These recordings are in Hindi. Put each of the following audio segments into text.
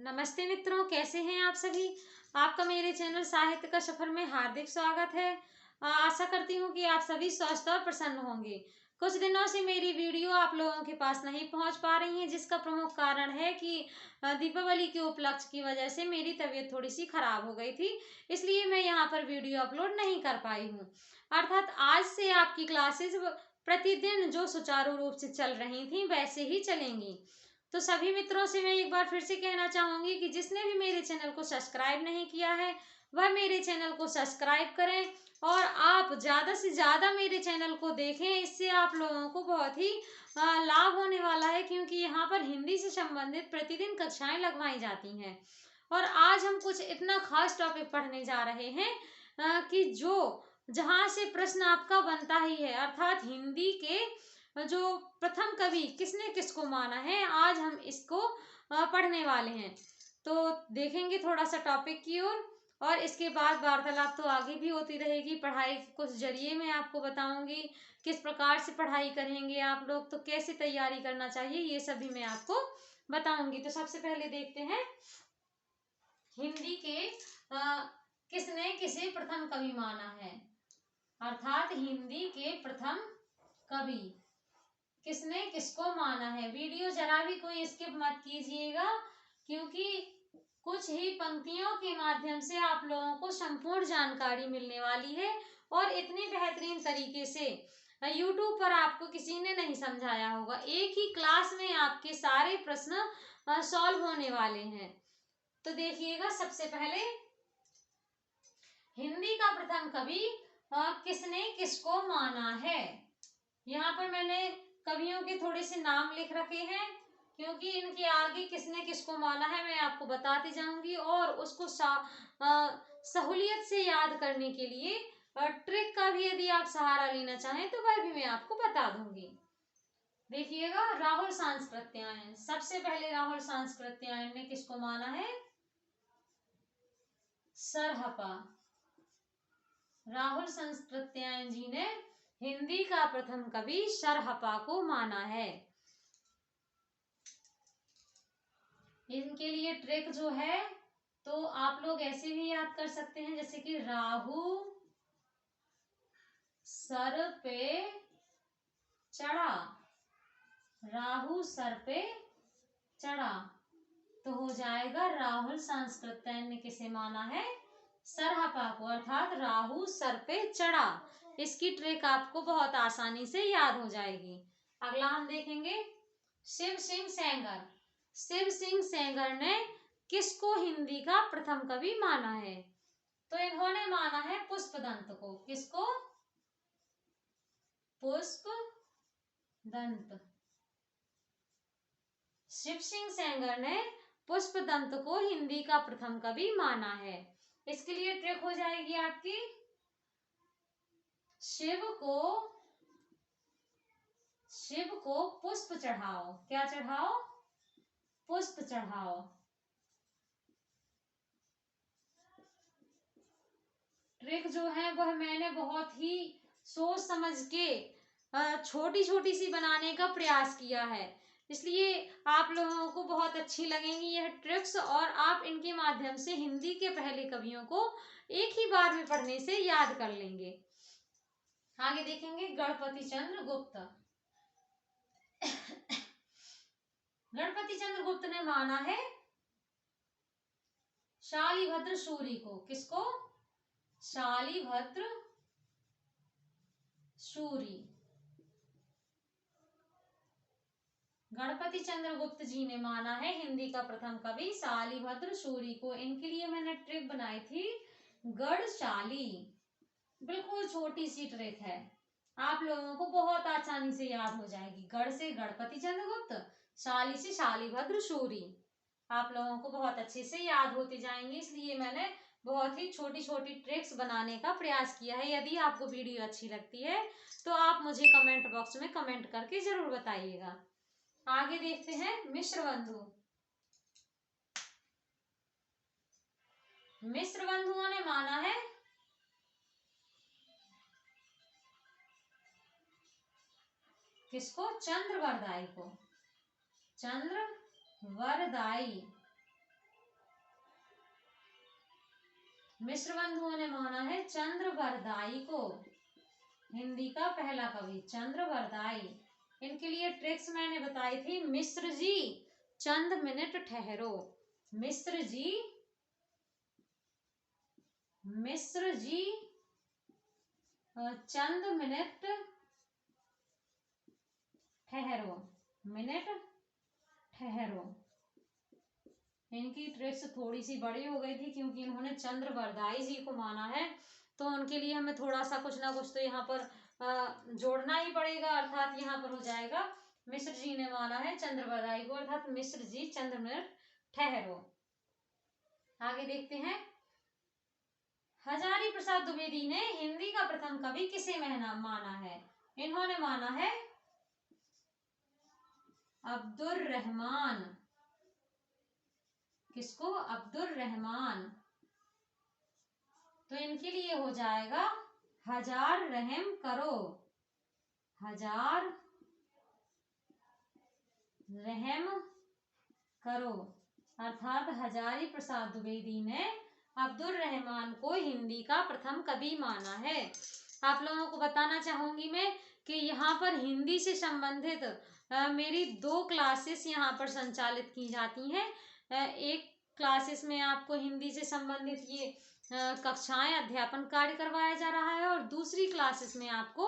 नमस्ते मित्रों, कैसे हैं आप सभी। आपका मेरे चैनल साहित्य का सफर में हार्दिक स्वागत है। आशा करती हूँ कि आप सभी स्वस्थ और प्रसन्न होंगे। कुछ दिनों से मेरी वीडियो आप लोगों के पास नहीं पहुंच पा रही है, जिसका प्रमुख कारण है कि दीपावली के उपलक्ष्य की वजह से मेरी तबीयत थोड़ी सी खराब हो गई थी, इसलिए मैं यहाँ पर वीडियो अपलोड नहीं कर पाई हूँ। अर्थात आज से आपकी क्लासेस प्रतिदिन जो सुचारू रूप से चल रही थी वैसे ही चलेंगी। तो सभी मित्रों से मैं एक बार फिर से कहना चाहूंगी कि जिसने भी मेरे चैनल को सब्सक्राइब नहीं किया है वह मेरे चैनल को सब्सक्राइब करें और आप ज़्यादा से ज़्यादा मेरे चैनल को देखें। इससे आप लोगों को बहुत ही लाभ होने वाला है, क्योंकि यहाँ पर हिंदी से संबंधित प्रतिदिन कक्षाएं लगवाई जाती हैं। और आज हम कुछ इतना खास टॉपिक पढ़ने जा रहे हैं कि जो जहाँ से प्रश्न आपका बनता ही है, अर्थात हिंदी के जो प्रथम कवि किसने किसको माना है, आज हम इसको पढ़ने वाले हैं। तो देखेंगे थोड़ा सा टॉपिक की ओर, और इसके बाद वार्तालाप तो आगे भी होती रहेगी। पढ़ाई के कुछ जरिए मैं आपको बताऊंगी किस प्रकार से पढ़ाई करेंगे आप लोग, तो कैसे तैयारी करना चाहिए, ये सभी मैं आपको बताऊंगी। तो सबसे पहले देखते हैं हिंदी के किसने किसे प्रथम कवि माना है, अर्थात हिंदी के प्रथम कवि किसने किसको माना है। वीडियो जरा भी कोई स्किप मत कीजिएगा, क्योंकि कुछ ही पंक्तियों के माध्यम से आप लोगों को संपूर्ण जानकारी मिलने वाली है, और इतने बेहतरीन तरीके से YouTube पर आपको किसी ने नहीं समझाया होगा। एक ही क्लास में आपके सारे प्रश्न सॉल्व होने वाले हैं। तो देखिएगा, सबसे पहले हिंदी का प्रथम कवि किसने किसको माना है। यहाँ पर मैंने कवियों के थोड़े से नाम लिख रखे हैं, क्योंकि इनके आगे किसने किसको माना है मैं आपको बताती जाऊंगी, और उसको सहूलियत से याद करने के लिए ट्रिक का भी यदि आप सहारा लेना चाहें तो वह भी मैं आपको बता दूंगी। देखिएगा, राहुल सांस्कृत्यायन, सबसे पहले राहुल सांस्कृत्यायन ने किसको माना है, सरहपा। राहुल सांस्कृत्यायन जी ने हिंदी का प्रथम कवि सरहपा को माना है। इनके लिए ट्रिक जो है तो आप लोग ऐसे भी याद कर सकते हैं, जैसे कि राहु सर पे चढ़ा, राहु सर पे चढ़ा, तो हो जाएगा राहुल सांस्कृत्यायन ने किसे माना है, सरहपा को, अर्थात राहु सर पे चढ़ा। इसकी ट्रिक आपको बहुत आसानी से याद हो जाएगी। अगला हम देखेंगे शिव सिंह सेंगर। शिव सिंह सेंगर ने किसको हिंदी का प्रथम कवि माना है, तो इन्होंने माना है पुष्पदंत को। किसको, पुष्पदंत। शिव सिंह सेंगर ने पुष्पदंत को हिंदी का प्रथम कवि माना है। इसके लिए ट्रिक हो जाएगी आपकी, शिव को पुष्प चढ़ाओ। क्या चढ़ाओ, पुष्प चढ़ाओ। ट्रिक जो है वह मैंने बहुत ही सोच समझ के छोटी छोटी सी बनाने का प्रयास किया है, इसलिए आप लोगों को बहुत अच्छी लगेंगी यह ट्रिक्स, और आप इनके माध्यम से हिंदी के पहले कवियों को एक ही बार में पढ़ने से याद कर लेंगे। आगे देखेंगे गणपति चंद्र गुप्त। गणपति चंद्र गुप्त ने माना है शालिभद्र सूरी को। किसको, शालिभद्र सूरी। गणपति चंद्र गुप्त जी ने माना है हिंदी का प्रथम कवि शालिभद्र सूरी को। इनके लिए मैंने ट्रिक बनाई थी गढ़शाली, बिल्कुल छोटी सी ट्रिक है, आप लोगों को बहुत आसानी से याद हो जाएगी। गढ़ से गणपति चंद्र गुप्त, शाली से शालिभद्र सूरी, आप लोगों को बहुत अच्छे से याद होते जाएंगे, इसलिए मैंने बहुत ही छोटी छोटी ट्रिक्स बनाने का प्रयास किया है। यदि आपको वीडियो अच्छी लगती है तो आप मुझे कमेंट बॉक्स में कमेंट करके जरूर बताइएगा। आगे देखते हैं मिश्र बंधु। मिश्र बंधुओं ने माना है किसको, चंद्रवरदाई को। चंद्रवरदाई। मिश्र बंधुओं ने माना है चंद्रवरदाई को हिंदी का पहला कवि, चंद्रवरदाई। इनके लिए ट्रिक्स मैंने बताई थी। मिश्र जी चंद मिनट ठहरो, मिश्र जी, मिश्र जी चंद मिनट ठहरो, मिनट ठहरो। इनकी ट्रिक्स थोड़ी सी बड़ी हो गई थी क्योंकि इन्होंने चंद्रवरदाई जी को माना है, तो उनके लिए हमें थोड़ा सा कुछ ना कुछ तो यहाँ पर जोड़ना ही पड़ेगा। अर्थात यहाँ पर हो जाएगा मिश्र जी ने माना है चंद्रवरदाई को, अर्थात मिश्र जी चंद मिनट ठहरो। आगे देखते हैं। हजारी प्रसाद द्विवेदी ने हिंदी का प्रथम कवि किसे माना है? इन्होंने माना है अब्दुल रहमान। किसको? अब्दुल रहमान। तो इनके लिए हो जाएगा हजार रहम करो, हजार रहम करो। अर्थात हजारी प्रसाद द्विवेदी ने अब्दुल रहमान को हिंदी का प्रथम कवि माना है। आप लोगों को बताना चाहूंगी मैं कि यहाँ पर हिंदी से संबंधित मेरी 2 क्लासेस यहाँ पर संचालित की जाती हैं। एक क्लासेस में आपको हिंदी से संबंधित ये कक्षाएं अध्यापन कार्य करवाया जा रहा है और दूसरी क्लासेस में आपको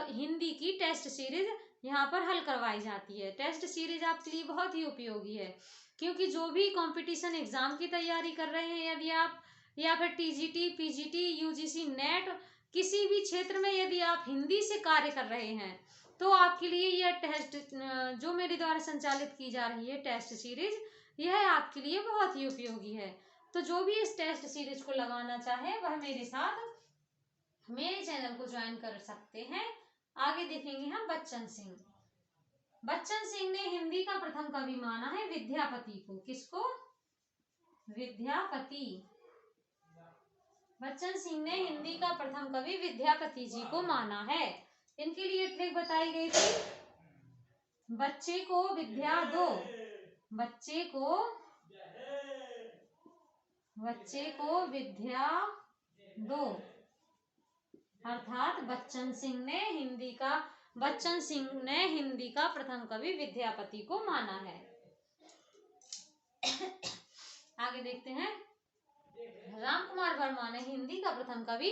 हिंदी की टेस्ट सीरीज यहाँ पर हल करवाई जाती है। टेस्ट सीरीज आपके लिए बहुत ही उपयोगी है क्योंकि जो भी कंपटीशन एग्जाम की तैयारी कर रहे हैं यदि आप, या फिर टीजीटी, पीजीटी, यूजीसी, नेट, किसी भी क्षेत्र में यदि आप हिंदी से कार्य कर रहे हैं तो आपके लिए यह टेस्ट जो मेरे द्वारा संचालित की जा रही है टेस्ट सीरीज, यह आपके लिए बहुत ही उपयोगी है। तो जो भी इस टेस्ट सीरीज को लगाना चाहे वह मेरे साथ मेरे चैनल को ज्वाइन कर सकते हैं। आगे देखेंगे हम बच्चन सिंह। बच्चन सिंह ने हिंदी का प्रथम कवि माना है विद्यापति को। किसको? विद्यापति। बच्चन सिंह ने हिंदी का प्रथम कवि विद्यापति जी को माना है। इनके लिए ट्रिक बताई गई थी, बच्चे को विद्या दो, बच्चे को विद्या दो। अर्थात बच्चन सिंह ने हिंदी का प्रथम कवि विद्यापति को माना है। आगे देखते हैं। रामकुमार वर्मा ने हिंदी का प्रथम कवि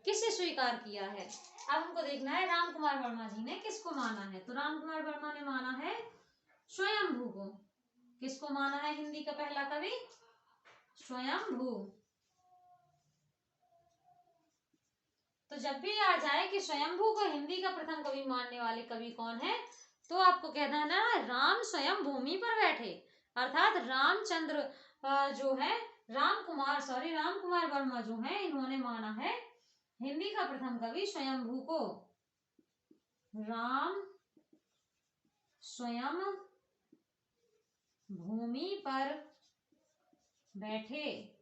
किसे स्वीकार किया है? अब हमको देखना है रामकुमार वर्मा जी ने किसको माना है। तो रामकुमार वर्मा ने माना है स्वयंभू को। किसको माना है हिंदी का पहला कवि? स्वयंभू। तो जब भी आ जाए कि स्वयंभू को हिंदी का प्रथम कवि मानने वाले कवि कौन है तो आपको कहना है ना, राम स्वयं भूमि पर बैठे। अर्थात रामचंद्र जो है रामकुमार वर्मा जो है इन्होंने माना है हिंदी का प्रथम कवि स्वयंभू को। राम स्वयं भूमि पर बैठे।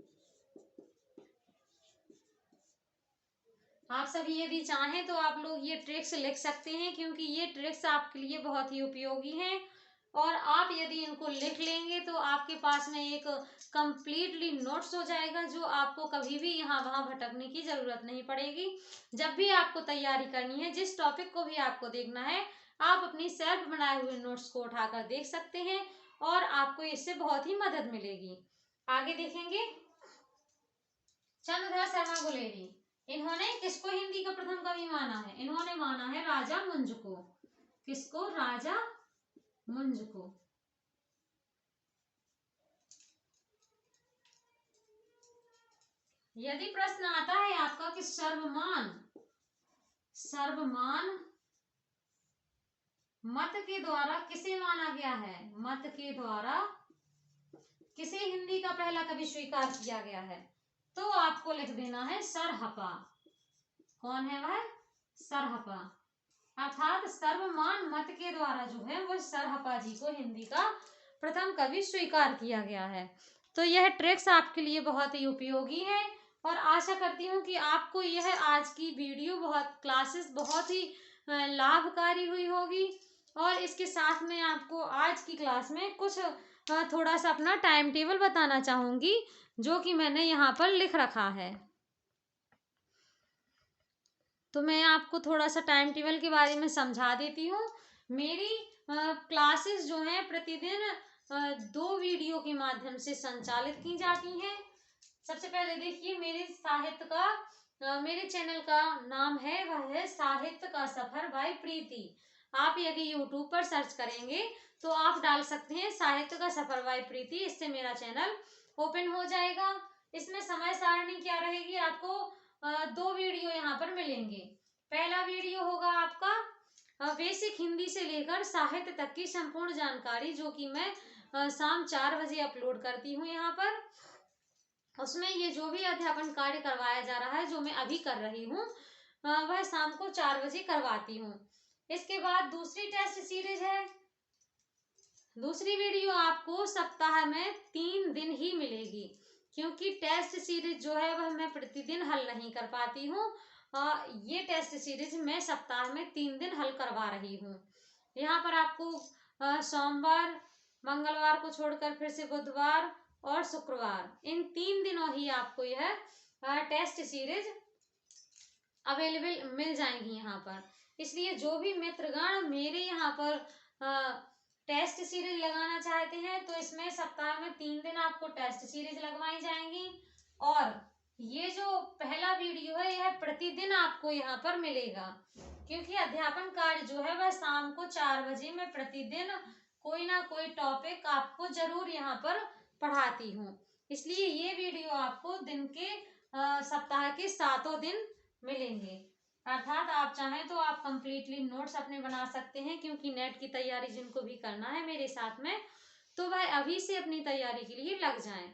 आप सभी यदि चाहें तो आप लोग ये ट्रिक्स लिख सकते हैं क्योंकि ये ट्रिक्स आपके लिए बहुत ही उपयोगी हैं और आप यदि इनको लिख लेंगे तो आपके पास में एक कंप्लीटली नोट्स हो जाएगा जो आपको कभी भी यहाँ वहाँ भटकने की जरूरत नहीं पड़ेगी। जब भी आपको तैयारी करनी है, जिस टॉपिक को भी आपको देखना है, आप अपनी सेल्फ बनाए हुए नोट्स को उठाकर देख सकते हैं और आपको इससे बहुत ही मदद मिलेगी। आगे देखेंगे। चंद्रधर शर्मा गुलेरी, इन्होंने किसको हिंदी का प्रथम कवि माना है? इन्होंने माना है राजा मुंज को। किसको? राजा मुंज को। यदि प्रश्न आता है आपका कि सर्वमान मत के द्वारा किसे माना गया है, मत के द्वारा किसे हिंदी का पहला कवि स्वीकार किया गया है, तो आपको लिख देना है सरहपा। कौन है वह? सरहपा। अर्थात सर्वमान मत के द्वारा जो है वो सरहपा जी को हिंदी का प्रथम कवि स्वीकार किया गया है। तो यह ट्रिक्स आपके लिए बहुत ही उपयोगी है और आशा करती हूँ कि आपको यह आज की वीडियो क्लासेस बहुत ही लाभकारी हुई होगी। और इसके साथ में आपको आज की क्लास में कुछ थोड़ा सा अपना टाइम टेबल बताना चाहूँगी जो कि मैंने यहाँ पर लिख रखा है। तो मैं आपको थोड़ा सा टाइम टेबल के बारे में समझा देती हूँ। मेरी क्लासेस जो हैं प्रतिदिन 2 वीडियो के माध्यम से संचालित की जाती हैं। सबसे पहले देखिए, मेरे साहित्य का मेरे चैनल का नाम है, वह है साहित्य का सफर बाय प्रीति। आप यदि यूट्यूब पर सर्च करेंगे तो आप डाल सकते हैं साहित्य का सफर बाय प्रीति, इससे मेरा चैनल ओपन हो जाएगा। इसमें समय सारणी क्या रहेगी, आपको 2 वीडियो यहाँ पर मिलेंगे। पहला वीडियो होगा आपका बेसिक हिंदी से लेकर साहित्य तक की संपूर्ण जानकारी, जो कि मैं शाम 4 बजे अपलोड करती हूँ यहाँ पर। उसमें ये जो भी अध्यापन कार्य करवाया जा रहा है, जो मैं अभी कर रही हूँ, वह शाम को 4 बजे करवाती हूँ। इसके बाद दूसरी टेस्ट सीरीज है। दूसरी वीडियो आपको सप्ताह में 3 दिन ही मिलेगी, क्योंकि टेस्ट सीरीज जो है वह मैं प्रतिदिन हल नहीं कर पाती हूँ। ये टेस्ट सीरीज मैं सप्ताह में 3 दिन हल करवा रही हूँ। यहाँ पर आपको सोमवार, मंगलवार को छोड़कर फिर से बुधवार और शुक्रवार, इन 3 दिनों ही आपको यह टेस्ट सीरीज अवेलेबल मिल जाएंगी यहाँ पर। इसलिए जो भी मित्रगण मेरे यहाँ पर टेस्ट सीरीज लगाना चाहते हैं, तो इसमें सप्ताह में 3 दिन आपको टेस्ट सीरीज लगवाई जाएंगी। और ये जो पहला वीडियो है, यह प्रतिदिन आपको यहाँ पर मिलेगा, क्योंकि अध्यापन कार्य जो है वह शाम को 4 बजे मैं प्रतिदिन कोई ना कोई टॉपिक आपको जरूर यहाँ पर पढ़ाती हूँ। इसलिए ये वीडियो आपको दिन के सप्ताह के 7 दिन मिलेंगे। अर्थात आप चाहें तो आप कंप्लीटली नोट्स अपने बना सकते हैं, क्योंकि नेट की तैयारी जिनको भी करना है मेरे साथ में, तो वह अभी से अपनी तैयारी के लिए लग जाएं।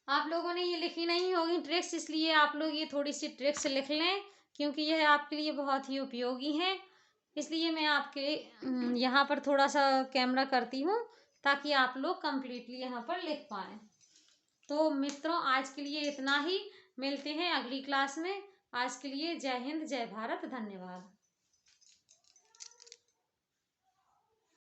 आप लोगों ने ये लिखी नहीं होगी ट्रिक्स, इसलिए आप लोग ये थोड़ी सी ट्रिक्स लिख लें, क्योंकि यह आपके लिए बहुत ही उपयोगी है। इसलिए मैं आपके यहाँ पर थोड़ा सा कैमरा करती हूँ, ताकि आप लोग कंप्लीटली यहाँ पर लिख पाएँ। तो मित्रों, आज के लिए इतना ही। मिलते हैं अगली क्लास में। आज के लिए जय हिंद, जय भारत, धन्यवाद।